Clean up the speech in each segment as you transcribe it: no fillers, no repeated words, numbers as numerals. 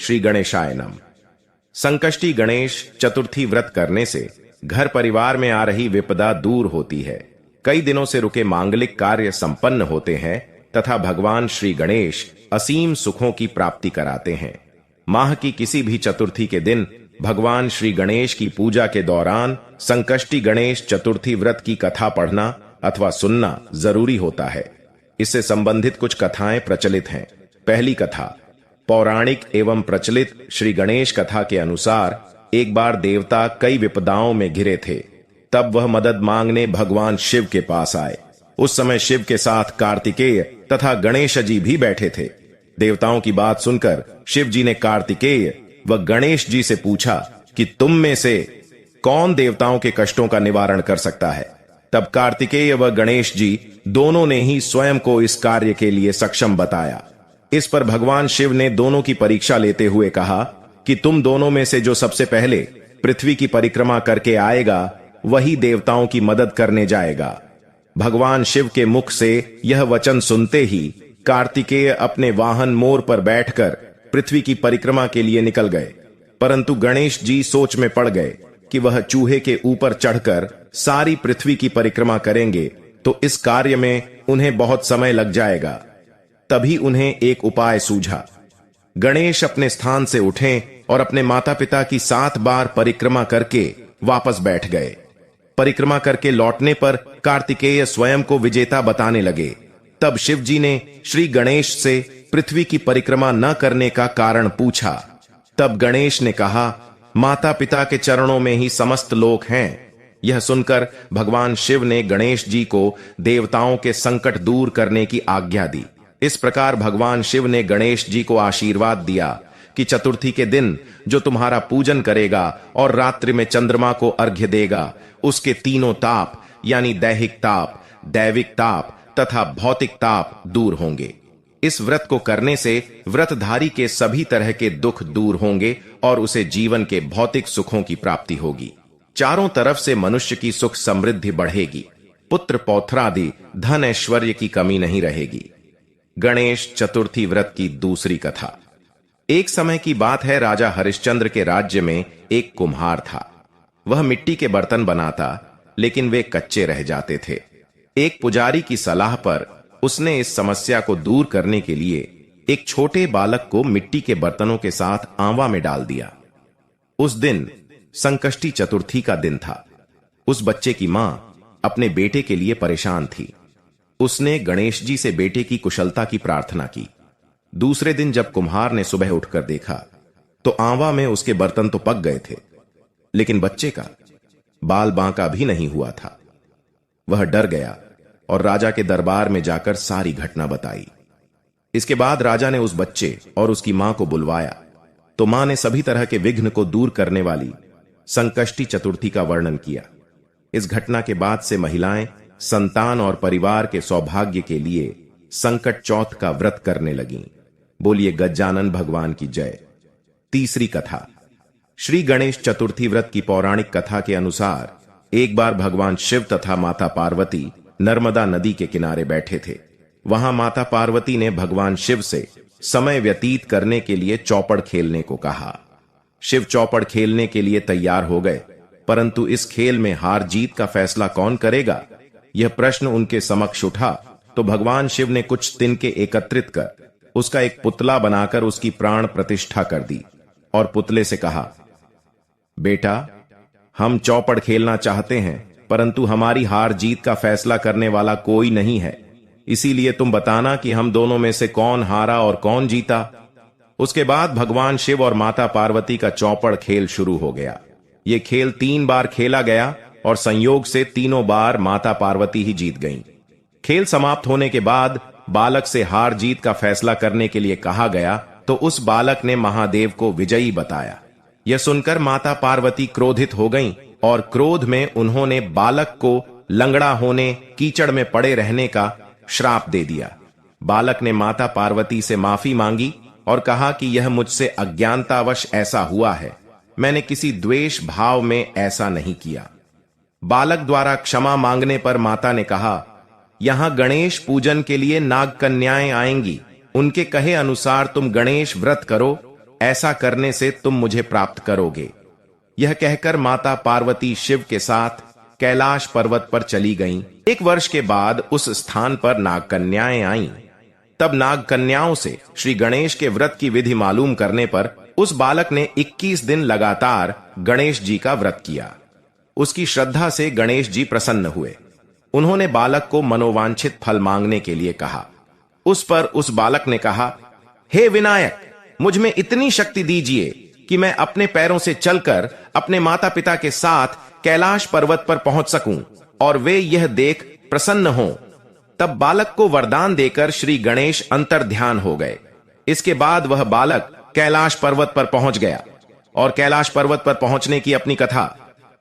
श्री गणेशाय नमः। संकष्टी गणेश चतुर्थी व्रत करने से घर परिवार में आ रही विपदा दूर होती है, कई दिनों से रुके मांगलिक कार्य संपन्न होते हैं तथा भगवान श्री गणेश असीम सुखों की प्राप्ति कराते हैं। माह की किसी भी चतुर्थी के दिन भगवान श्री गणेश की पूजा के दौरान संकष्टी गणेश चतुर्थी व्रत की कथा पढ़ना अथवा सुनना जरूरी होता है। इससे संबंधित कुछ कथाएं प्रचलित हैं। पहली कथा पौराणिक एवं प्रचलित श्री गणेश कथा के अनुसार एक बार देवता कई विपदाओं में घिरे थे। तब वह मदद मांगने भगवान शिव के पास आए। उस समय शिव के साथ कार्तिकेय तथा गणेश जी भी बैठे थे। देवताओं की बात सुनकर शिव जी ने कार्तिकेय व गणेश जी से पूछा कि तुम में से कौन देवताओं के कष्टों का निवारण कर सकता है। तब कार्तिकेय व गणेश जी दोनों ने ही स्वयं को इस कार्य के लिए सक्षम बताया। इस पर भगवान शिव ने दोनों की परीक्षा लेते हुए कहा कि तुम दोनों में से जो सबसे पहले पृथ्वी की परिक्रमा करके आएगा वही देवताओं की मदद करने जाएगा। भगवान शिव के मुख से यह वचन सुनते ही कार्तिकेय अपने वाहन मोर पर बैठकर पृथ्वी की परिक्रमा के लिए निकल गए, परंतु गणेश जी सोच में पड़ गए कि वह चूहे के ऊपर चढ़कर सारी पृथ्वी की परिक्रमा करेंगे तो इस कार्य में उन्हें बहुत समय लग जाएगा। तभी उन्हें एक उपाय सूझा। गणेश अपने स्थान से उठे और अपने माता पिता की 7 बार परिक्रमा करके वापस बैठ गए। परिक्रमा करके लौटने पर कार्तिकेय स्वयं को विजेता बताने लगे। तब शिव जी ने श्री गणेश से पृथ्वी की परिक्रमा न करने का कारण पूछा। तब गणेश ने कहा, माता पिता के चरणों में ही समस्त लोक हैं। यह सुनकर भगवान शिव ने गणेश जी को देवताओं के संकट दूर करने की आज्ञा दी। इस प्रकार भगवान शिव ने गणेश जी को आशीर्वाद दिया कि चतुर्थी के दिन जो तुम्हारा पूजन करेगा और रात्रि में चंद्रमा को अर्घ्य देगा, उसके तीनों ताप यानी दैहिक ताप, दैविक ताप तथा भौतिक ताप दूर होंगे। इस व्रत को करने से व्रतधारी के सभी तरह के दुख दूर होंगे और उसे जीवन के भौतिक सुखों की प्राप्ति होगी। चारों तरफ से मनुष्य की सुख समृद्धि बढ़ेगी। पुत्र पौत्रादि धन ऐश्वर्य की कमी नहीं रहेगी। गणेश चतुर्थी व्रत की दूसरी कथा। एक समय की बात है, राजा हरिश्चंद्र के राज्य में एक कुम्हार था। वह मिट्टी के बर्तन बनाता, लेकिन वे कच्चे रह जाते थे। एक पुजारी की सलाह पर उसने इस समस्या को दूर करने के लिए एक छोटे बालक को मिट्टी के बर्तनों के साथ आंवा में डाल दिया। उस दिन संकष्टी चतुर्थी का दिन था। उस बच्चे की मां अपने बेटे के लिए परेशान थी। उसने गणेश जी से बेटे की कुशलता की प्रार्थना की। दूसरे दिन जब कुम्हार ने सुबह उठकर देखा तो आंवा में उसके बर्तन तो पक गए थे, लेकिन बच्चे का बाल बांका भी नहीं हुआ था। वह डर गया और राजा के दरबार में जाकर सारी घटना बताई। इसके बाद राजा ने उस बच्चे और उसकी मां को बुलवाया तो मां ने सभी तरह के विघ्न को दूर करने वाली संकष्टी चतुर्थी का वर्णन किया। इस घटना के बाद से महिलाएं संतान और परिवार के सौभाग्य के लिए संकट चौथ का व्रत करने लगीं। बोलिए गजानन भगवान की जय। तीसरी कथा। श्री गणेश चतुर्थी व्रत की पौराणिक कथा के अनुसार एक बार भगवान शिव तथा माता पार्वती नर्मदा नदी के किनारे बैठे थे। वहां माता पार्वती ने भगवान शिव से समय व्यतीत करने के लिए चौपड़ खेलने को कहा। शिव चौपड़ खेलने के लिए तैयार हो गए, परंतु इस खेल में हार जीत का फैसला कौन करेगा, यह प्रश्न उनके समक्ष उठा तो भगवान शिव ने कुछ तिनके एकत्रित कर उसका एक पुतला बनाकर उसकी प्राण प्रतिष्ठा कर दी और पुतले से कहा, बेटा, हम चौपड़ खेलना चाहते हैं, परंतु हमारी हार जीत का फैसला करने वाला कोई नहीं है। इसीलिए तुम बताना कि हम दोनों में से कौन हारा और कौन जीता। उसके बाद भगवान शिव और माता पार्वती का चौपड़ खेल शुरू हो गया। यह खेल 3 बार खेला गया और संयोग से तीनों बार माता पार्वती ही जीत गईं। खेल समाप्त होने के बाद बालक से हार जीत का फैसला करने के लिए कहा गया तो उस बालक ने महादेव को विजयी बताया। यह सुनकर माता पार्वती क्रोधित हो गईं और क्रोध में उन्होंने बालक को लंगड़ा होने, कीचड़ में पड़े रहने का श्राप दे दिया। बालक ने माता पार्वती से माफी मांगी और कहा कि यह मुझसे अज्ञानतावश ऐसा हुआ है, मैंने किसी द्वेष भाव में ऐसा नहीं किया। बालक द्वारा क्षमा मांगने पर माता ने कहा, यहां गणेश पूजन के लिए नाग कन्याएं आएंगी, उनके कहे अनुसार तुम गणेश व्रत करो, ऐसा करने से तुम मुझे प्राप्त करोगे। यह कहकर माता पार्वती शिव के साथ कैलाश पर्वत पर चली गईं। 1 वर्ष के बाद उस स्थान पर नागकन्याएं आईं। तब नागकन्याओं से श्री गणेश के व्रत की विधि मालूम करने पर उस बालक ने 21 दिन लगातार गणेश जी का व्रत किया। उसकी श्रद्धा से गणेश जी प्रसन्न हुए। उन्होंने बालक को मनोवांछित फल मांगने के लिए कहा। उस पर उस बालक ने कहा, हे विनायक, मुझ में इतनी शक्ति दीजिए कि मैं अपने पैरों से चलकर अपने माता पिता के साथ कैलाश पर्वत पर पहुंच सकूं और वे यह देख प्रसन्न हों। तब बालक को वरदान देकर श्री गणेश अंतर्ध्यान हो गए। इसके बाद वह बालक कैलाश पर्वत पर पहुंच गया और कैलाश पर्वत पर पहुंचने की अपनी कथा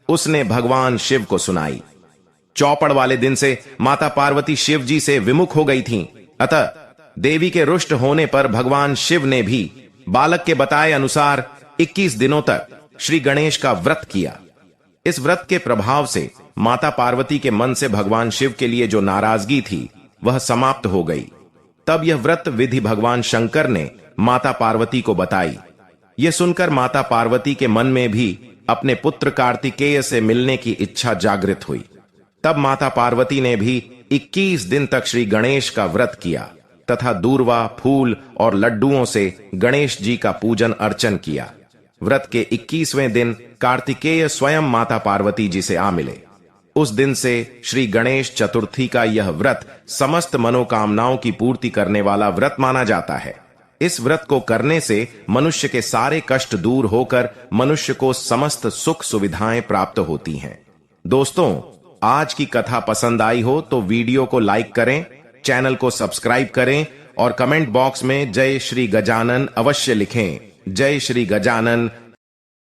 उसने भगवान शिव को सुनाई। चौपड़ वाले दिन से माता पार्वती शिव जी से विमुख हो गई थीं। अतः देवी के रुष्ट होने पर भगवान शिव ने भी बालक के बताए अनुसार 21 दिनों तक श्री गणेश का व्रत किया। इस व्रत के प्रभाव से माता पार्वती के मन से भगवान शिव के लिए जो नाराजगी थी वह समाप्त हो गई। तब यह व्रत विधि भगवान शंकर ने माता पार्वती को बताई। यह सुनकर माता पार्वती के मन में भी अपने पुत्र कार्तिकेय से मिलने की इच्छा जागृत हुई। तब माता पार्वती ने भी 21 दिन तक श्री गणेश का व्रत किया तथा दूर्वा, फूल और लड्डुओं से गणेश जी का पूजन अर्चन किया। व्रत के 21वें दिन कार्तिकेय स्वयं माता पार्वती जी से आ मिले। उस दिन से श्री गणेश चतुर्थी का यह व्रत समस्त मनोकामनाओं की पूर्ति करने वाला व्रत माना जाता है। इस व्रत को करने से मनुष्य के सारे कष्ट दूर होकर मनुष्य को समस्त सुख सुविधाएं प्राप्त होती हैं। दोस्तों, आज की कथा पसंद आई हो तो वीडियो को लाइक करें, चैनल को सब्सक्राइब करें और कमेंट बॉक्स में जय श्री गजानन अवश्य लिखें। जय श्री गजानन।